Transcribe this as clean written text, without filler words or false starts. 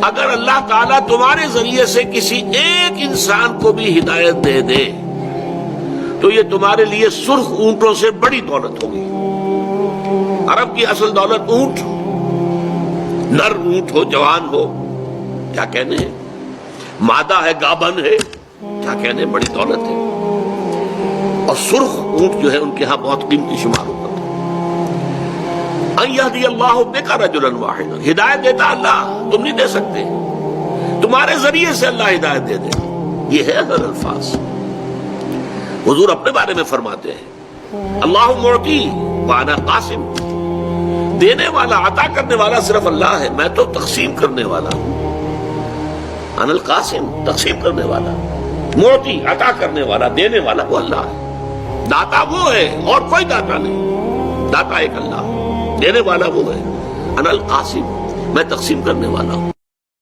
اگر اللہ تعالیٰ تمہارے ذریعے سے کسی ایک انسان کو بھی ہدایت دے دے تو یہ تمہارے لیے سرخ اونٹوں سے بڑی دولت ہوگی. عرب کی اصل دولت اونٹ، نر اونٹ ہو، جوان ہو، کیا کہنے، مادہ ہے، گابن ہے، کیا کہنے، بڑی دولت ہے. اور سرخ اونٹ جو ہے ان کے ہاں بہت قیمتی شمار ہوتا تھا. ان یہدی اللہ بک رجلا واحدا، ہدایت دیتا اللہ، تم نہیں دے سکتے، تمہارے ذریعے سے اللہ ہدایت دے دے. یہ ہے اصل الفاظ. حضور اپنے بارے میں فرماتے ہیں اللہ معطی وانا قاسم، دینے والا، عطا کرنے والا صرف اللہ ہے، میں تو تقسیم کرنے والا ہوں. انا القاسم، تقسیم کرنے والا. معطی، عطا کرنے والا، دینے والا وہ اللہ ہے. داتا وہ ہے اور کوئی داتا نہیں. داتا ایک اللہ، دینے والا وہ ہے. انا القاسم، میں تقسیم کرنے والا ہوں.